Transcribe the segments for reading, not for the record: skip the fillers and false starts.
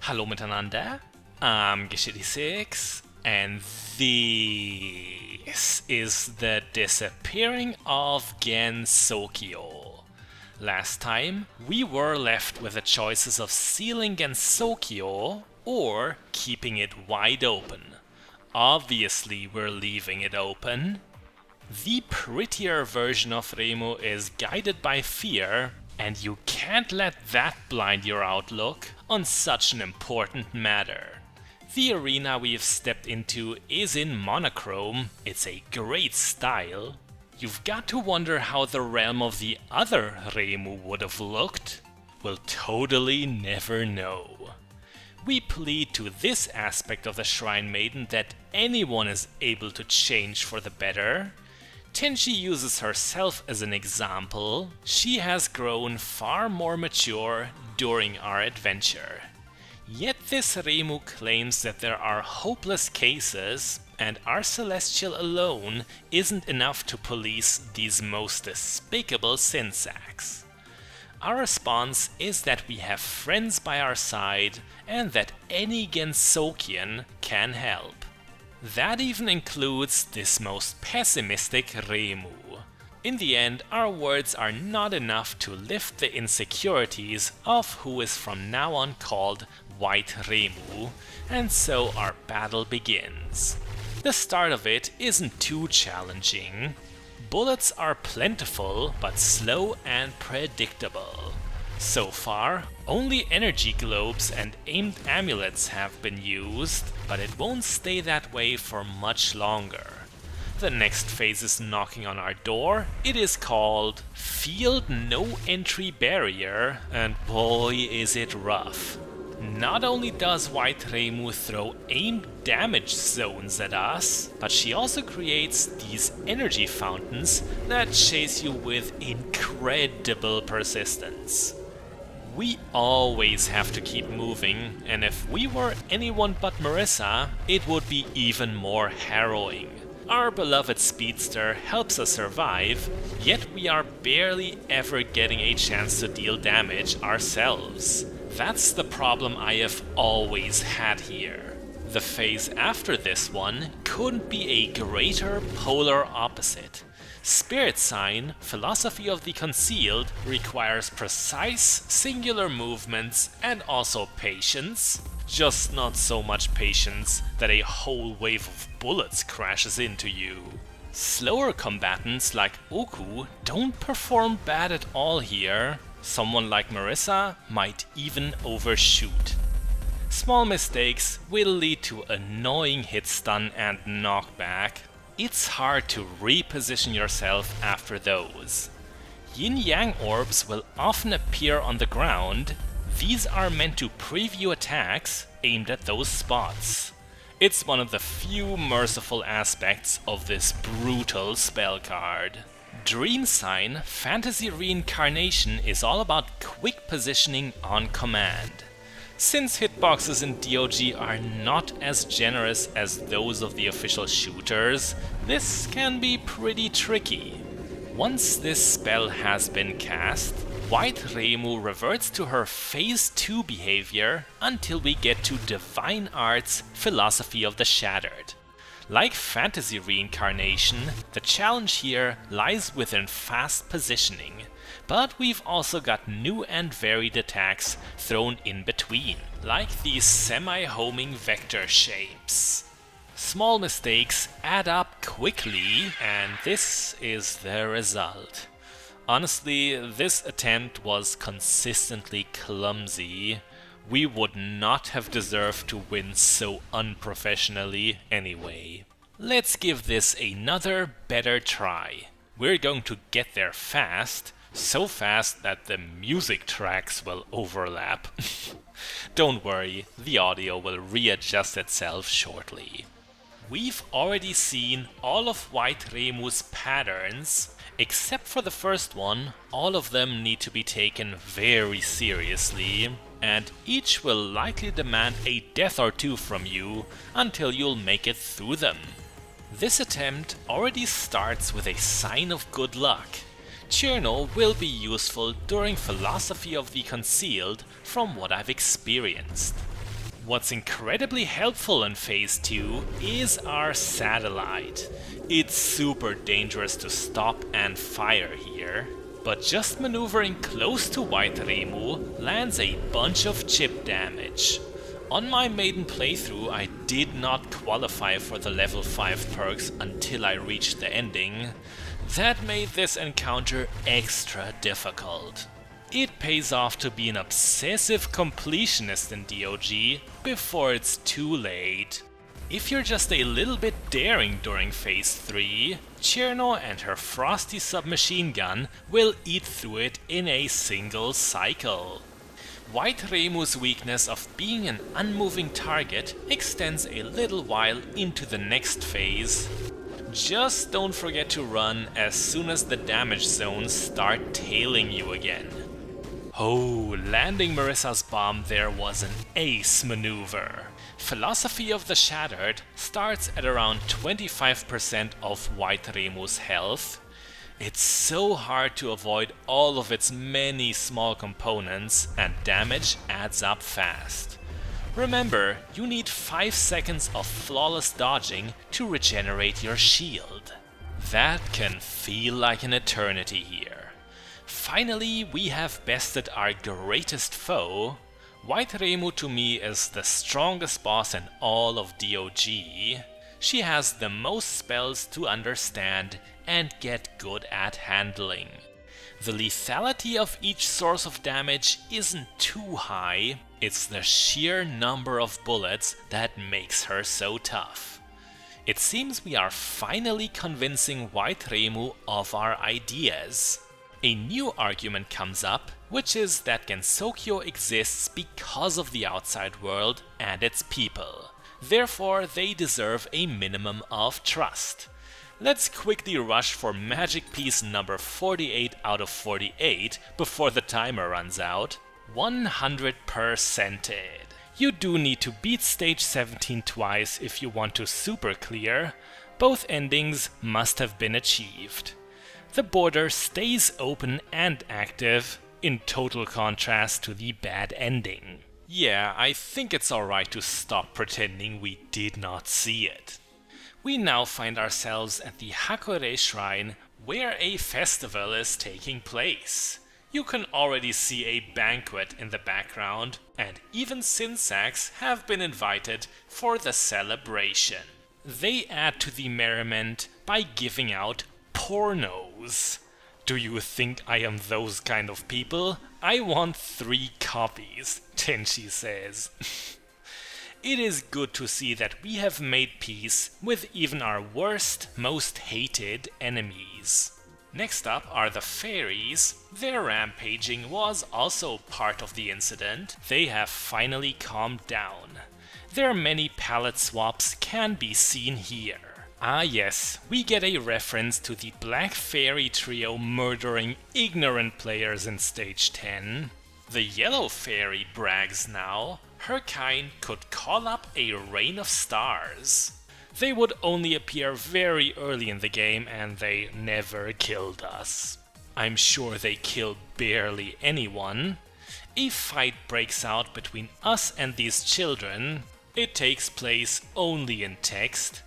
Hallo miteinander, I'm Gishity6, and this is the Disappearing of Gensokyo. Last time, we were left with the choices of sealing Gensokyo or keeping it wide open. Obviously, we're leaving it open. The prettier version of Remu is guided by fear, and you can't let that blind your outlook on such an important matter. The arena we've stepped into is in monochrome, it's a great style. You've got to wonder how the realm of the other Remu would have looked. We'll totally never know. We plead to this aspect of the Shrine Maiden that anyone is able to change for the better. Tenshi uses herself as an example. She has grown far more mature during our adventure. Yet this Remu claims that there are hopeless cases, and our Celestial alone isn't enough to police these most despicable sinsacks. Our response is that we have friends by our side, and that any Gensokyan can help. That even includes this most pessimistic Remu. In the end, our words are not enough to lift the insecurities of who is from now on called White Remu, and so our battle begins. The start of it isn't too challenging. Bullets are plentiful, but slow and predictable. So far, only energy globes and aimed amulets have been used, but it won't stay that way for much longer. The next phase is knocking on our door. It is called Field No Entry Barrier, and boy is it rough. Not only does White Remu throw aimed damage zones at us, but she also creates these energy fountains that chase you with incredible persistence. We always have to keep moving, and if we were anyone but Marissa, it would be even more harrowing. Our beloved speedster helps us survive, yet we are barely ever getting a chance to deal damage ourselves. That's the problem I have always had here. The phase after this one couldn't be a greater polar opposite. Spirit Sign, Philosophy of the Concealed, requires precise, singular movements and also patience. Just not so much patience that a whole wave of bullets crashes into you. Slower combatants like Oku don't perform bad at all here. Someone like Marissa might even overshoot. Small mistakes will lead to annoying hit stun and knockback. It's hard to reposition yourself after those. Yin-Yang orbs will often appear on the ground. These are meant to preview attacks aimed at those spots. It's one of the few merciful aspects of this brutal spell card. Dream Sign, Fantasy Reincarnation is all about quick positioning on command. Since hitboxes in DOG are not as generous as those of the official shooters, this can be pretty tricky. Once this spell has been cast, White Remu reverts to her Phase 2 behavior until we get to Divine Art's Philosophy of the Shattered. Like Fantasy Reincarnation, the challenge here lies within fast positioning. But we've also got new and varied attacks thrown in between, like these semi-homing vector shapes. Small mistakes add up quickly, and this is the result. Honestly, this attempt was consistently clumsy. We would not have deserved to win so unprofessionally anyway. Let's give this another better try. We're going to get there fast. So fast that the music tracks will overlap. Don't worry, the audio will readjust itself shortly. We've already seen all of White Remu's patterns. Except for the first one, all of them need to be taken very seriously, and each will likely demand a death or two from you until you'll make it through them. This attempt already starts with a sign of good luck. Cherno will be useful during Philosophy of the Concealed from what I've experienced. What's incredibly helpful in Phase 2 is our satellite. It's super dangerous to stop and fire here, but just maneuvering close to White Remu lands a bunch of chip damage. On my maiden playthrough I did not qualify for the level 5 perks until I reached the ending. That made this encounter extra difficult. It pays off to be an obsessive completionist in DOG before it's too late. If you're just a little bit daring during Phase 3, Cherno and her frosty submachine gun will eat through it in a single cycle. White Remu's weakness of being an unmoving target extends a little while into the next phase. Just don't forget to run as soon as the damage zones start tailing you again. Oh, landing Marissa's bomb there was an ace maneuver. Philosophy of the Shattered starts at around 25% of White Remu's health. It's so hard to avoid all of its many small components, and damage adds up fast. Remember, you need 5 seconds of flawless dodging to regenerate your shield. That can feel like an eternity here. Finally, we have bested our greatest foe. White Remu to me is the strongest boss in all of DOG. She has the most spells to understand and get good at handling. The lethality of each source of damage isn't too high, it's the sheer number of bullets that makes her so tough. It seems we are finally convincing White Remu of our ideas. A new argument comes up, which is that Gensokyo exists because of the outside world and its people. Therefore, they deserve a minimum of trust. Let's quickly rush for magic piece number 48 out of 48 before the timer runs out. 100%ed. You do need to beat stage 17 twice if you want to super clear. Both endings must have been achieved. The border stays open and active, in total contrast to the bad ending. Yeah, I think it's alright to stop pretending we did not see it. We now find ourselves at the Hakore Shrine, where a festival is taking place. You can already see a banquet in the background, and even sinsacks have been invited for the celebration. They add to the merriment by giving out pornos. Do you think I am those kind of people? I want 3 copies, Tenshi says. It is good to see that we have made peace with even our worst, most hated enemies. Next up are the fairies. Their rampaging was also part of the incident. They have finally calmed down. Their many palette swaps can be seen here. Ah yes, we get a reference to the Black Fairy trio murdering ignorant players in stage 10. The Yellow Fairy brags now. Her kind could call up a rain of stars. They would only appear very early in the game and they never killed us. I'm sure they killed barely anyone. A fight breaks out between us and these children. It takes place only in text.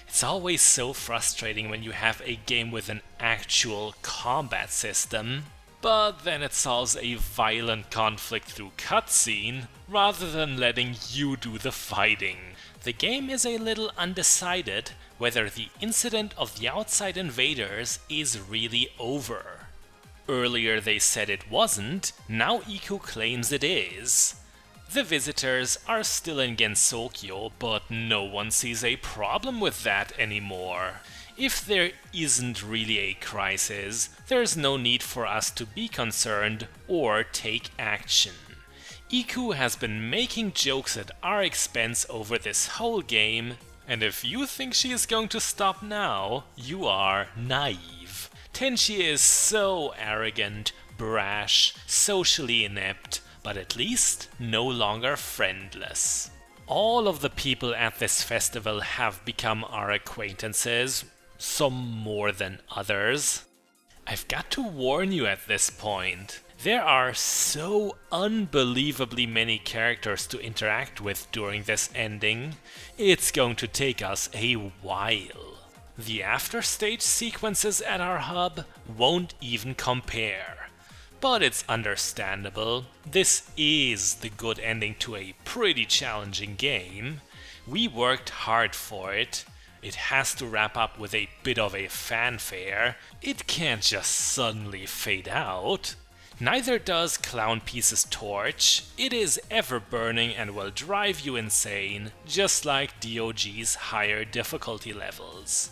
It's always so frustrating when you have a game with an actual combat system. But then it solves a violent conflict through cutscene, rather than letting you do the fighting. The game is a little undecided whether the incident of the outside invaders is really over. Earlier they said it wasn't, now Iku claims it is. The visitors are still in Gensokyo, but no one sees a problem with that anymore. If there isn't really a crisis, there's no need for us to be concerned or take action. Iku has been making jokes at our expense over this whole game, and if you think she is going to stop now, you are naive. Tenshi is so arrogant, brash, socially inept, but at least no longer friendless. All of the people at this festival have become our acquaintances, some more than others. I've got to warn you at this point. There are so unbelievably many characters to interact with during this ending, it's going to take us a while. The after-stage sequences at our hub won't even compare. But it's understandable. This is the good ending to a pretty challenging game. We worked hard for it. It has to wrap up with a bit of a fanfare. It can't just suddenly fade out. Neither does Clown Piece's torch. It is ever burning and will drive you insane, just like DOG's higher difficulty levels.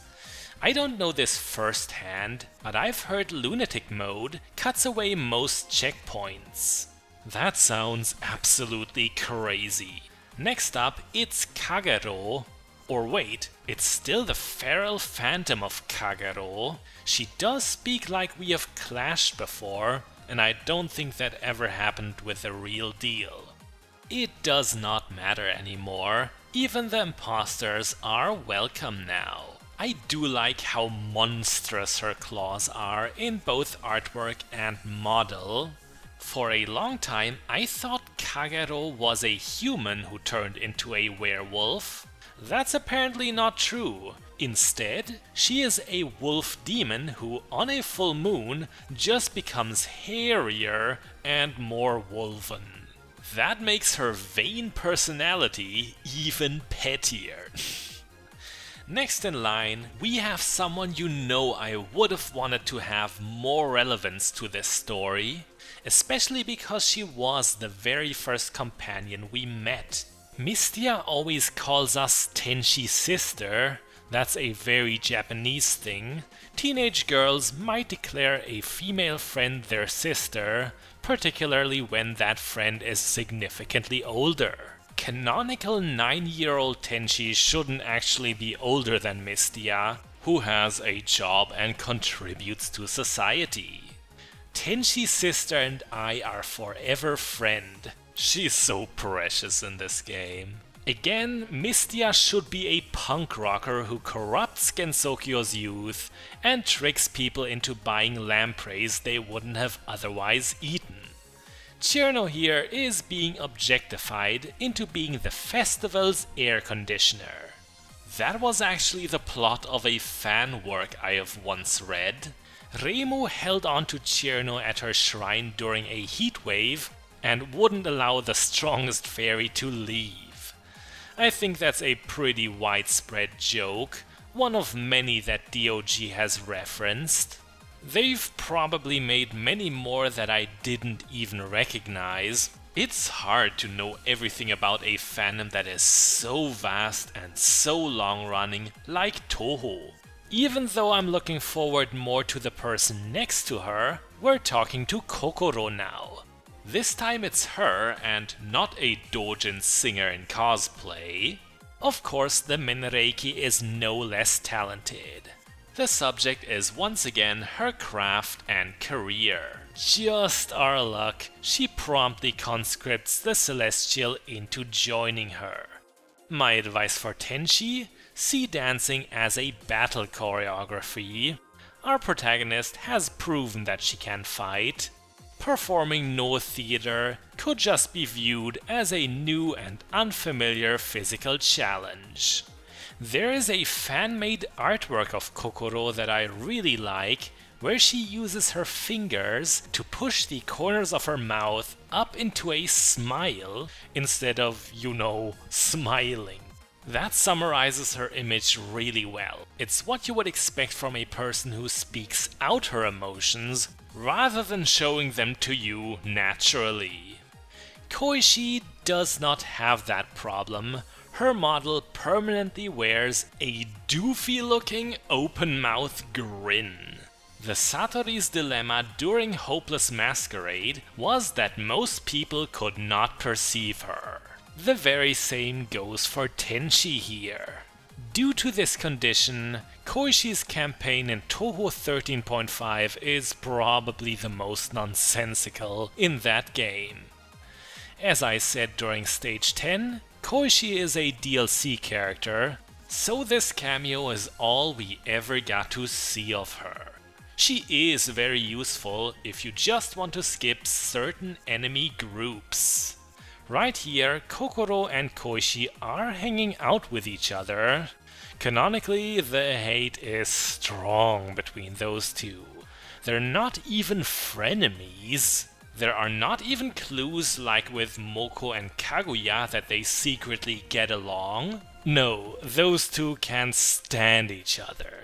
I don't know this firsthand, but I've heard Lunatic Mode cuts away most checkpoints. That sounds absolutely crazy. Next up, it's Kagero. Or wait, it's still the feral phantom of Kagero. She does speak like we have clashed before, and I don't think that ever happened with the real deal. It does not matter anymore. Even the imposters are welcome now. I do like how monstrous her claws are in both artwork and model. For a long time, I thought Kagero was a human who turned into a werewolf. That's apparently not true. Instead, she is a wolf demon who, on a full moon, just becomes hairier and more wolven. That makes her vain personality even pettier. Next in line, we have someone you know I would have wanted to have more relevance to this story, especially because she was the very first companion we met. Mistia always calls us Tenshi's sister. That's a very Japanese thing. Teenage girls might declare a female friend their sister, particularly when that friend is significantly older. Canonical 9-year-old Tenshi shouldn't actually be older than Mistia, who has a job and contributes to society. Tenshi's sister and I are forever friend. She's so precious in this game. Again, Mistia should be a punk rocker who corrupts Gensokyo's youth and tricks people into buying lampreys they wouldn't have otherwise eaten. Cherno here is being objectified into being the festival's air conditioner. That was actually the plot of a fan work I have once read. Reimu held on to Cherno at her shrine during a heat wave and wouldn't allow the strongest fairy to leave. I think that's a pretty widespread joke, one of many that DOG has referenced. They've probably made many more that I didn't even recognize. It's hard to know everything about a fandom that is so vast and so long-running like Touhou. Even though I'm looking forward more to the person next to her, we're talking to Kokoro now. This time it's her and not a doujin singer in cosplay. Of course, the Minreiki is no less talented. The subject is once again her craft and career. Just our luck, she promptly conscripts the Celestial into joining her. My advice for Tenshi? See dancing as a battle choreography. Our protagonist has proven that she can fight. Performing no theater could just be viewed as a new and unfamiliar physical challenge. There is a fan-made artwork of Kokoro that I really like, where she uses her fingers to push the corners of her mouth up into a smile instead of, smiling. That summarizes her image really well. It's what you would expect from a person who speaks out her emotions, rather than showing them to you naturally. Koishi does not have that problem. Her model permanently wears a doofy-looking open-mouth grin. The Satori's dilemma during Hopeless Masquerade was that most people could not perceive her. The very same goes for Tenshi here. Due to this condition, Koishi's campaign in Touhou 13.5 is probably the most nonsensical in that game. As I said during Stage 10, Koishi is a DLC character, so this cameo is all we ever got to see of her. She is very useful if you just want to skip certain enemy groups. Right here, Kokoro and Koishi are hanging out with each other. Canonically, the hate is strong between those two. They're not even frenemies. There are not even clues like with Moko and Kaguya that they secretly get along. No, those two can't stand each other.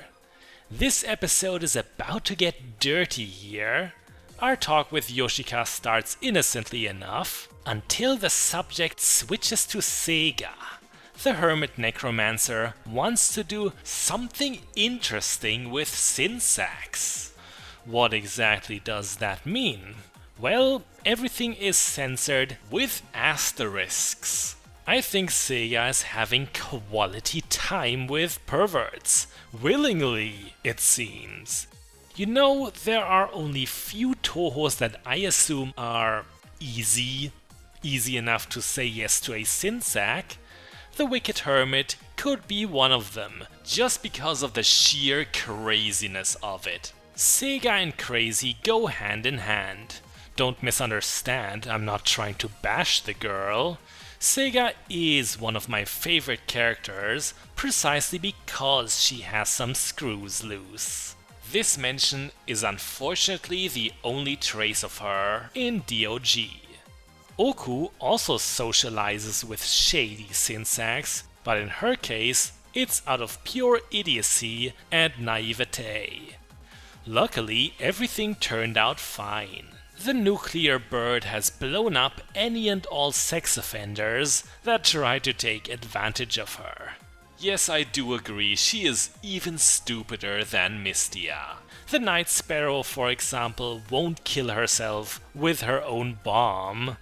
This episode is about to get dirty here. Our talk with Yoshika starts innocently enough, until the subject switches to Seiga. The hermit necromancer wants to do something interesting with sinsacks. What exactly does that mean? Well, everything is censored with asterisks. I think Seiya is having quality time with perverts. Willingly, it seems. You know, there are only few Touhous that I assume are easy enough to say yes to a sinsack. The Wicked Hermit could be one of them, just because of the sheer craziness of it. Seiga and crazy go hand in hand. Don't misunderstand, I'm not trying to bash the girl. Seiga is one of my favorite characters, precisely because she has some screws loose. This mention is unfortunately the only trace of her in DOG. Oku also socializes with shady sinsacks, but in her case, it's out of pure idiocy and naivete. Luckily, everything turned out fine. The nuclear bird has blown up any and all sex offenders that try to take advantage of her. Yes, I do agree, she is even stupider than Mystia. The Night Sparrow, for example, won't kill herself with her own bomb.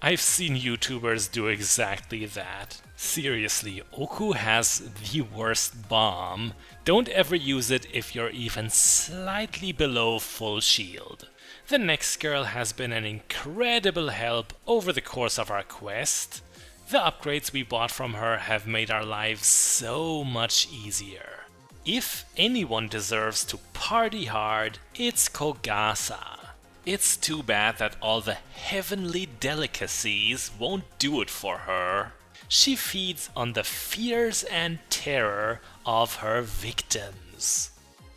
I've seen YouTubers do exactly that. Seriously, Oku has the worst bomb. Don't ever use it if you're even slightly below full shield. The next girl has been an incredible help over the course of our quest. The upgrades we bought from her have made our lives so much easier. If anyone deserves to party hard, it's Kogasa. It's too bad that all the heavenly delicacies won't do it for her. She feeds on the fears and terror of her victims.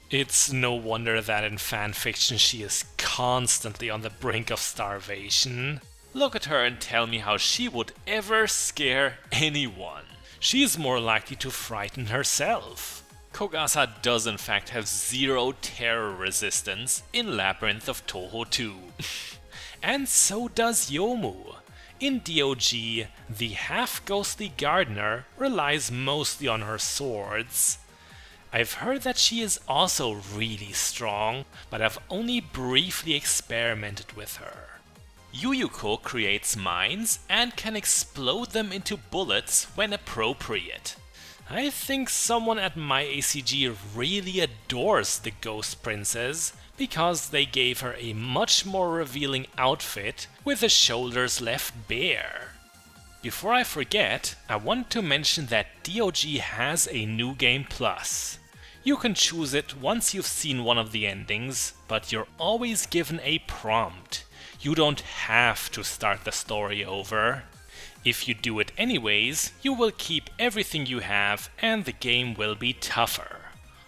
It's no wonder that in fanfiction she is constantly on the brink of starvation. Look at her and tell me how she would ever scare anyone. She's more likely to frighten herself. Kogasa does in fact have zero terror resistance in Labyrinth of Touhou 2. And so does Yomu. In DOG, the half-ghostly gardener relies mostly on her swords. I've heard that she is also really strong, but I've only briefly experimented with her. Yuyuko creates mines and can explode them into bullets when appropriate. I think someone at MyACG really adores the Ghost Princess because they gave her a much more revealing outfit with the shoulders left bare. Before I forget, I want to mention that DOG has a New Game Plus. You can choose it once you've seen one of the endings, but you're always given a prompt. You don't have to start the story over. If you do it anyways, you will keep everything you have and the game will be tougher.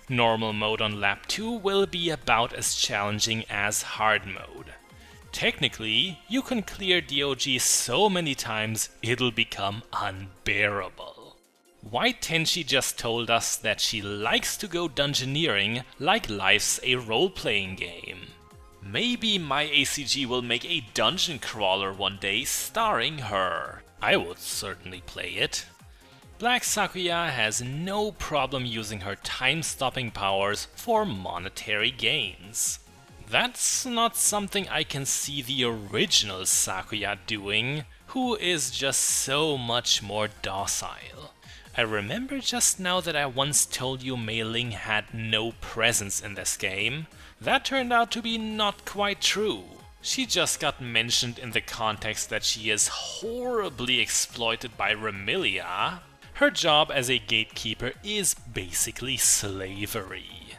Normal mode on Lap 2 will be about as challenging as hard mode. Technically, you can clear DOG so many times it'll become unbearable. White Tenshi just told us that she likes to go dungeoneering like life's a role-playing game. Maybe MyACG will make a dungeon crawler one day starring her. I would certainly play it. Black Sakuya has no problem using her time-stopping powers for monetary gains. That's not something I can see the original Sakuya doing, who is just so much more docile. I remember just now that I once told you Mei Ling had no presence in this game. That turned out to be not quite true. She just got mentioned in the context that she is horribly exploited by Remilia. Her job as a gatekeeper is basically slavery.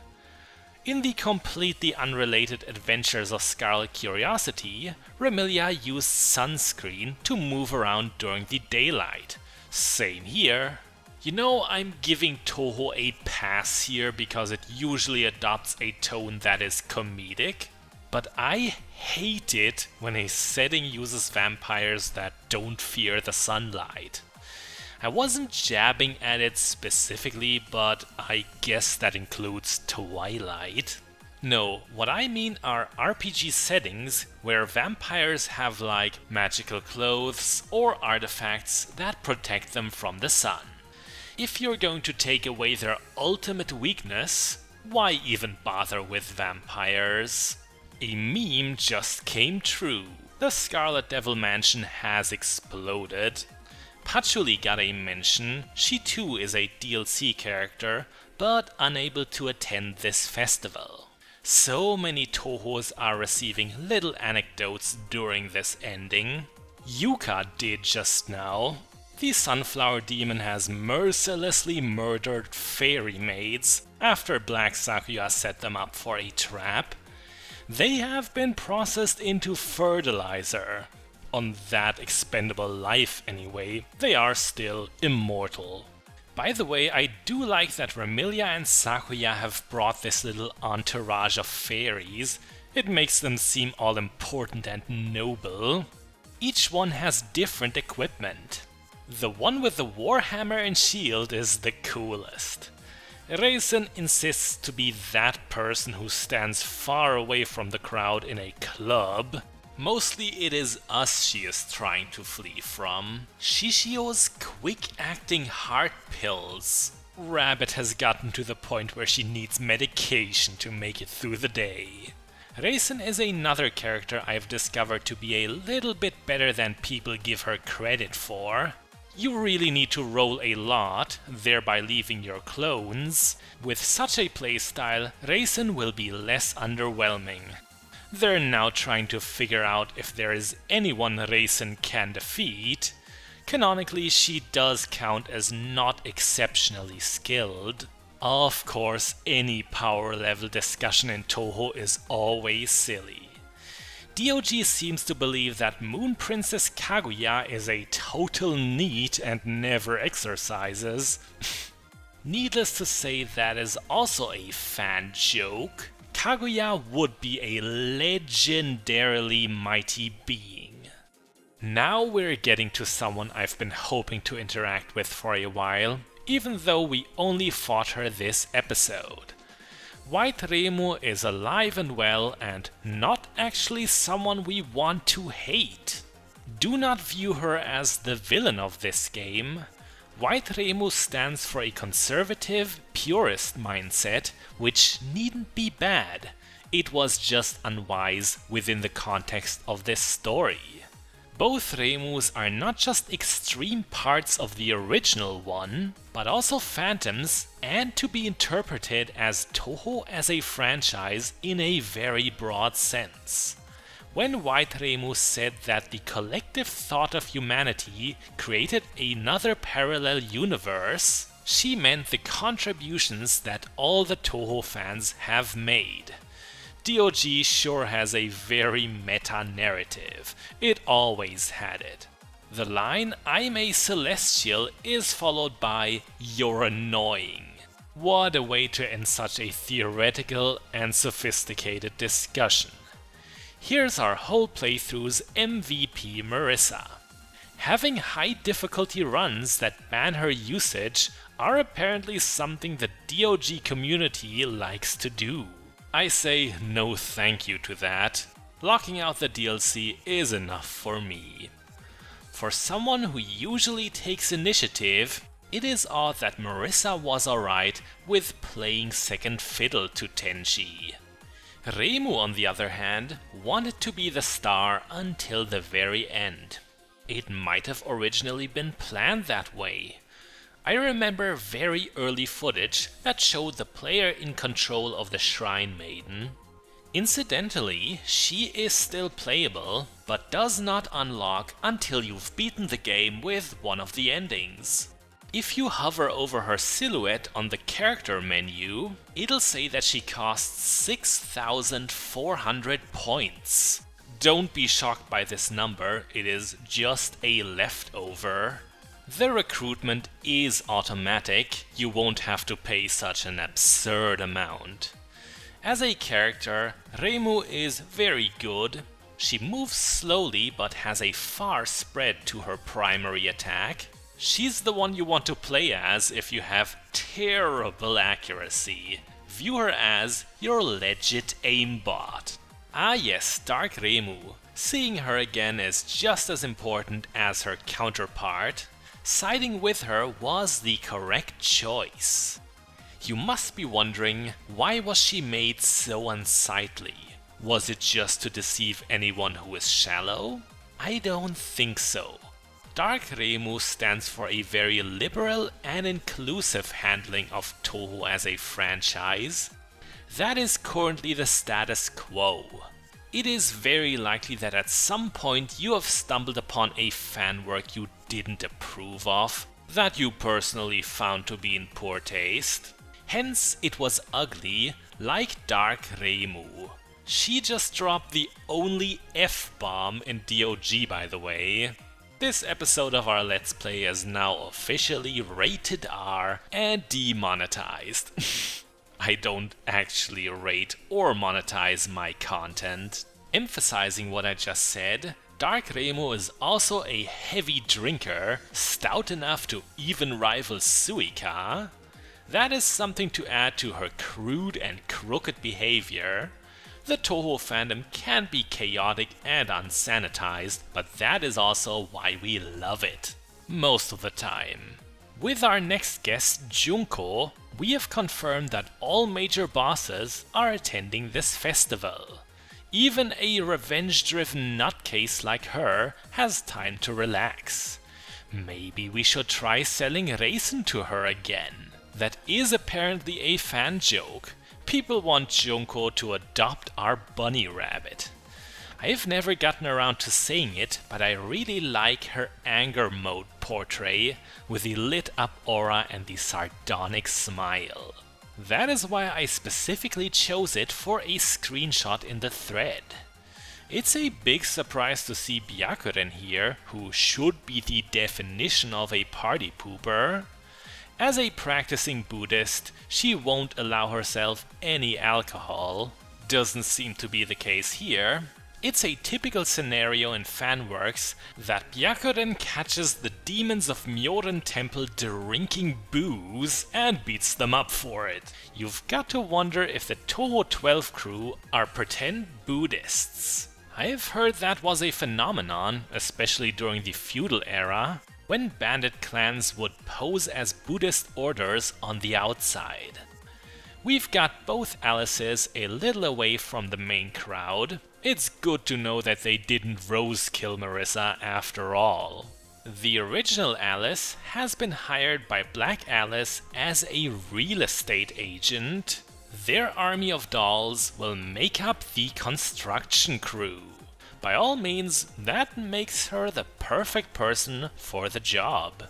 In the completely unrelated adventures of Scarlet Curiosity, Remilia used sunscreen to move around during the daylight. Same here. You know, I'm giving Touhou a pass here because it usually adopts a tone that is comedic, but I hate it when a setting uses vampires that don't fear the sunlight. I wasn't jabbing at it specifically, but I guess that includes Twilight. No, what I mean are RPG settings where vampires have like magical clothes or artifacts that protect them from the sun. If you're going to take away their ultimate weakness, why even bother with vampires? A meme just came true. The Scarlet Devil Mansion has exploded. Patchouli got a mention. She too is a DLC character, but unable to attend this festival. So many Touhous are receiving little anecdotes during this ending. Yuka did just now. The Sunflower Demon has mercilessly murdered fairy maids after Black Sakuya set them up for a trap. They have been processed into fertilizer. On that expendable life anyway, they are still immortal. By the way, I do like that Remilia and Sakuya have brought this little entourage of fairies. It makes them seem all important and noble. Each one has different equipment. The one with the warhammer and shield is the coolest. Reisen insists to be that person who stands far away from the crowd in a club. Mostly it is us she is trying to flee from. Shishio's quick-acting heart pills. Rabbit has gotten to the point where she needs medication to make it through the day. Reisen is another character I've discovered to be a little bit better than people give her credit for. You really need to roll a lot, thereby leaving your clones. With such a playstyle, Reisen will be less underwhelming. They're now trying to figure out if there is anyone Reisen can defeat. Canonically, she does count as not exceptionally skilled. Of course, any power level discussion in Touhou is always silly. DOG seems to believe that Moon Princess Kaguya is a total NEET and never exercises. Needless to say, that is also a fan joke. Kaguya would be a legendarily mighty being. Now we're getting to someone I've been hoping to interact with for a while, even though we only fought her this episode. White Remu is alive and well and not actually someone we want to hate. Do not view her as the villain of this game. White Remu stands for a conservative, purist mindset, which needn't be bad. It was just unwise within the context of this story. Both Remus are not just extreme parts of the original one, but also phantoms, and to be interpreted as Touhou as a franchise in a very broad sense. When White Remus said that the collective thought of humanity created another parallel universe, she meant the contributions that all the Touhou fans have made. DOG sure has a very meta-narrative. It always had it. The line, "I'm a Celestial," is followed by "You're annoying." What a way to end such a theoretical and sophisticated discussion. Here's our whole playthrough's MVP Marissa. Having high difficulty runs that ban her usage are apparently something the DOG community likes to do. I say no thank you to that. Locking out the DLC is enough for me. For someone who usually takes initiative, it is odd that Marissa was alright with playing second fiddle to Tenshi. Remu, on the other hand, wanted to be the star until the very end. It might have originally been planned that way. I remember very early footage that showed the player in control of the Shrine Maiden. Incidentally, she is still playable, but does not unlock until you've beaten the game with one of the endings. If you hover over her silhouette on the character menu, it'll say that she costs 6,400 points. Don't be shocked by this number, it is just a leftover. The recruitment is automatic, you won't have to pay such an absurd amount. As a character, Reimu is very good. She moves slowly but has a far spread to her primary attack. She's the one you want to play as if you have terrible accuracy. View her as your legit aimbot. Ah yes, Dark Reimu. Seeing her again is just as important as her counterpart. Siding with her was the correct choice. You must be wondering, why was she made so unsightly? Was it just to deceive anyone who is shallow? I don't think so. Dark Reimu stands for a very liberal and inclusive handling of Touhou as a franchise. That is currently the status quo. It is very likely that at some point you have stumbled upon a fan work you didn't approve of, that you personally found to be in poor taste. Hence, it was ugly, like Dark Reimu. She just dropped the only F-bomb in DOG, by the way. This episode of our Let's Play is now officially rated R and demonetized. I don't actually rate or monetize my content. Emphasizing what I just said, Dark Reimu is also a heavy drinker, stout enough to even rival Suika. That is something to add to her crude and crooked behavior. The Touhou fandom can be chaotic and unsanitized, but that is also why we love it. Most of the time. With our next guest, Junko, we have confirmed that all major bosses are attending this festival. Even a revenge-driven nutcase like her has time to relax. Maybe we should try selling raisin to her again. That is apparently a fan joke. People want Junko to adopt our bunny rabbit. I've never gotten around to saying it, but I really like her anger mode portrait with the lit up aura and the sardonic smile. That is why I specifically chose it for a screenshot in the thread. It's a big surprise to see Byakuren here, who should be the definition of a party pooper. As a practicing Buddhist, she won't allow herself any alcohol. Doesn't seem to be the case here. It's a typical scenario in fanworks that Byakuren catches the demons of Myoren Temple drinking booze and beats them up for it. You've got to wonder if the Touhou 12 crew are pretend Buddhists. I have heard that was a phenomenon, especially during the feudal era, when bandit clans would pose as Buddhist orders on the outside. We've got both Alices a little away from the main crowd. It's good to know that they didn't roast-kill Marissa after all. The original Alice has been hired by Black Alice as a real estate agent. Their army of dolls will make up the construction crew. By all means, that makes her the perfect person for the job.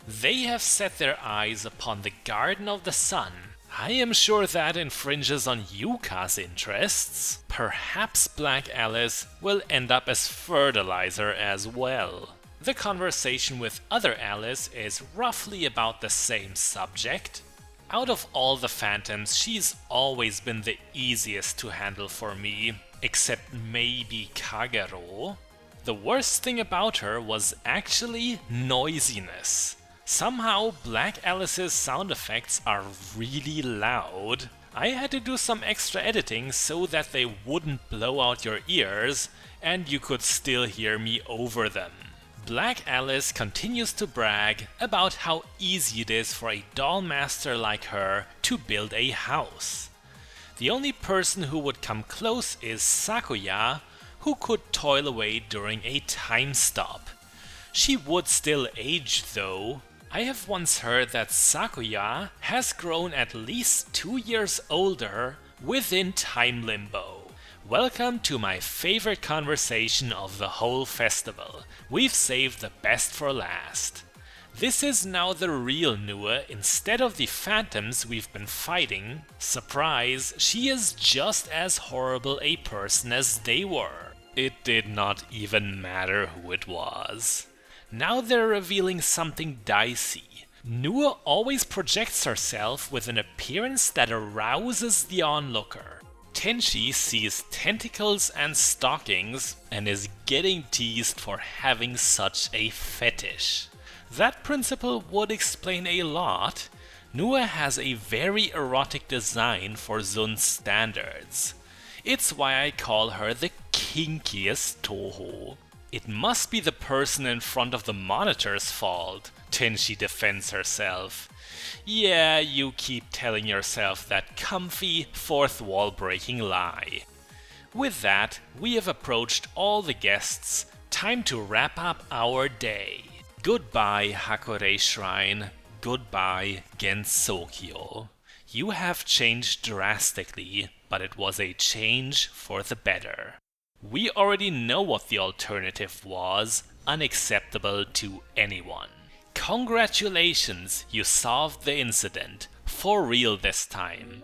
They have set their eyes upon the Garden of the Sun. I am sure that infringes on Yuka's interests. Perhaps Black Alice will end up as fertilizer as well. The conversation with other Alice is roughly about the same subject. Out of all the phantoms, she's always been the easiest to handle for me, except maybe Kagero. The worst thing about her was actually noisiness. Somehow, Black Alice's sound effects are really loud. I had to do some extra editing so that they wouldn't blow out your ears and you could still hear me over them. Black Alice continues to brag about how easy it is for a doll master like her to build a house. The only person who would come close is Sakuya, who could toil away during a time stop. She would still age though. I have once heard that Sakuya has grown at least 2 years older within time limbo. Welcome to my favorite conversation of the whole festival. We've saved the best for last. This is now the real Nua instead of the phantoms we've been fighting. Surprise, she is just as horrible a person as they were. It did not even matter who it was. Now they're revealing something dicey. Nua always projects herself with an appearance that arouses the onlooker. Tenshi sees tentacles and stockings and is getting teased for having such a fetish. That principle would explain a lot. Nua has a very erotic design for Zun's standards. It's why I call her the kinkiest Touhou. It must be the person in front of the monitor's fault, Tenshi defends herself. Yeah, you keep telling yourself that comfy, fourth wall breaking lie. With that, we have approached all the guests. Time to wrap up our day. Goodbye, Hakore Shrine. Goodbye, Gensokyo. You have changed drastically, but it was a change for the better. We already know what the alternative was, unacceptable to anyone. Congratulations, you solved the incident, for real this time.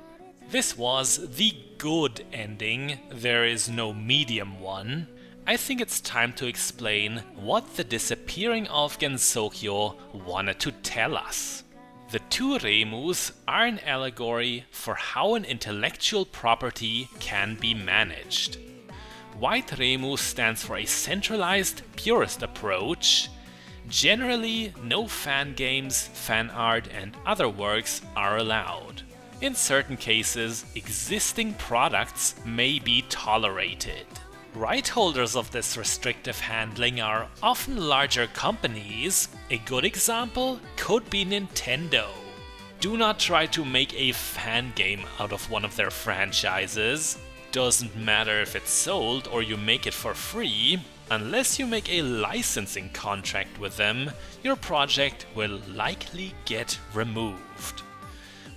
This was the good ending, there is no medium one. I think it's time to explain what the Disappearing of Gensokyo wanted to tell us. The two Remus are an allegory for how an intellectual property can be managed. White Remu stands for a centralized, purist approach. Generally, no fan games, fan art and other works are allowed. In certain cases, existing products may be tolerated. Right holders of this restrictive handling are often larger companies. A good example could be Nintendo. Do not try to make a fan game out of one of their franchises. Doesn't matter if it's sold or you make it for free. Unless you make a licensing contract with them, your project will likely get removed.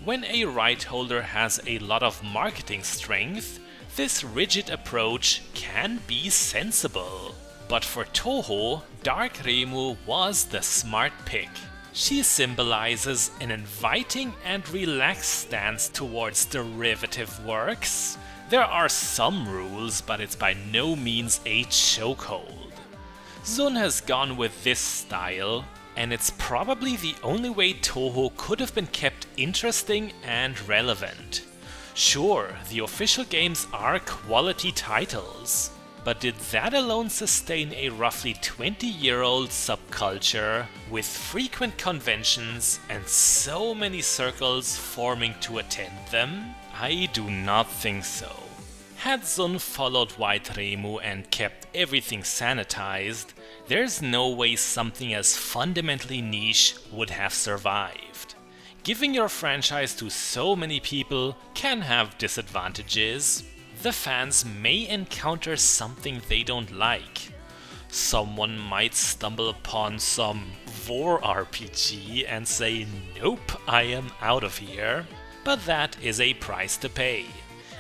When a right holder has a lot of marketing strength, this rigid approach can be sensible. But for Touhou, Dark Remu was the smart pick. She symbolizes an inviting and relaxed stance towards derivative works. There are some rules, but it's by no means a chokehold. Zun has gone with this style, and it's probably the only way Touhou could have been kept interesting and relevant. Sure, the official games are quality titles, but did that alone sustain a roughly 20-year-old subculture with frequent conventions and so many circles forming to attend them? I do not think so. Had Zun followed White Remu and kept everything sanitized, there's no way something as fundamentally niche would have survived. Giving your franchise to so many people can have disadvantages. The fans may encounter something they don't like. Someone might stumble upon some war RPG and say, nope, I am out of here. But that is a price to pay.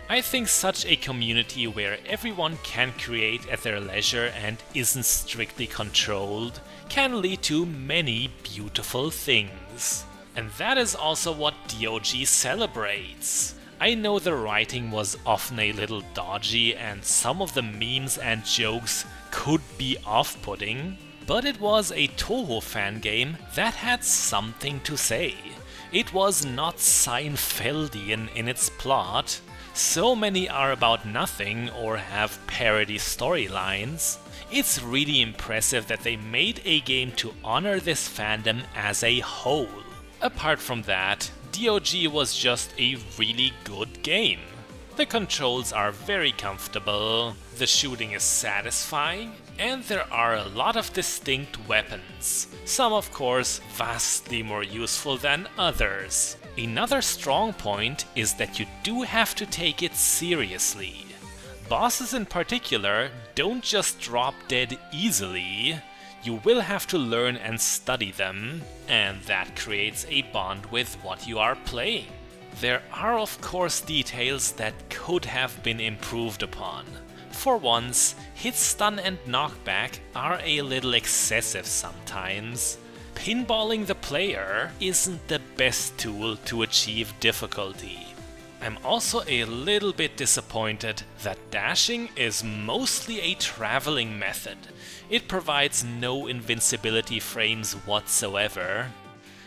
I think such a community where everyone can create at their leisure and isn't strictly controlled can lead to many beautiful things. And that is also what DOG celebrates. I know the writing was often a little dodgy and some of the memes and jokes could be off-putting, but it was a Touhou fan game that had something to say. It was not Seinfeldian in its plot. So many are about nothing or have parody storylines. It's really impressive that they made a game to honor this fandom as a whole. Apart from that, DOG was just a really good game. The controls are very comfortable, the shooting is satisfying, and there are a lot of distinct weapons. Some of course vastly more useful than others. Another strong point is that you do have to take it seriously. Bosses in particular don't just drop dead easily. You will have to learn and study them, and that creates a bond with what you are playing. There are of course details that could have been improved upon. For once, hit stun and knockback are a little excessive sometimes. pinballing the player isn't the best tool to achieve difficulty. I'm also a little bit disappointed that dashing is mostly a traveling method. It provides no invincibility frames whatsoever.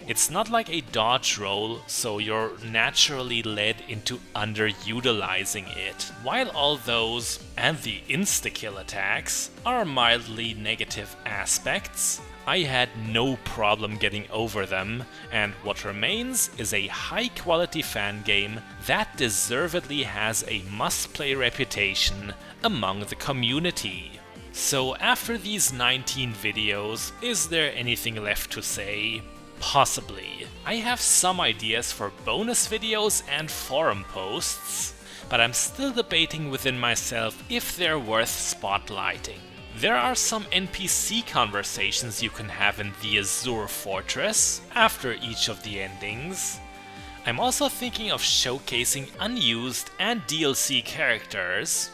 It's not like a dodge roll, so you're naturally led into underutilizing it. While all those, and the insta-kill attacks, are mildly negative aspects, I had no problem getting over them, and what remains is a high-quality fan game that deservedly has a must-play reputation among the community. So after these 19 videos, is there anything left to say? Possibly. I have some ideas for bonus videos and forum posts, but I'm still debating within myself if they're worth spotlighting. There are some NPC conversations you can have in the Azure Fortress after each of the endings. I'm also thinking of showcasing unused and DLC characters.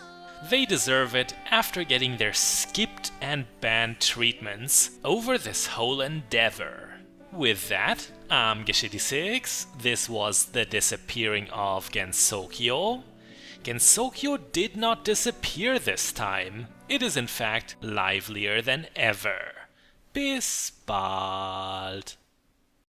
They deserve it after getting their skipped and banned treatments over this whole endeavor. With that, I'm Geshe86, this was the Disappearing of Gensokyo. Gensokyo did not disappear this time. It is in fact livelier than ever. Bis bald!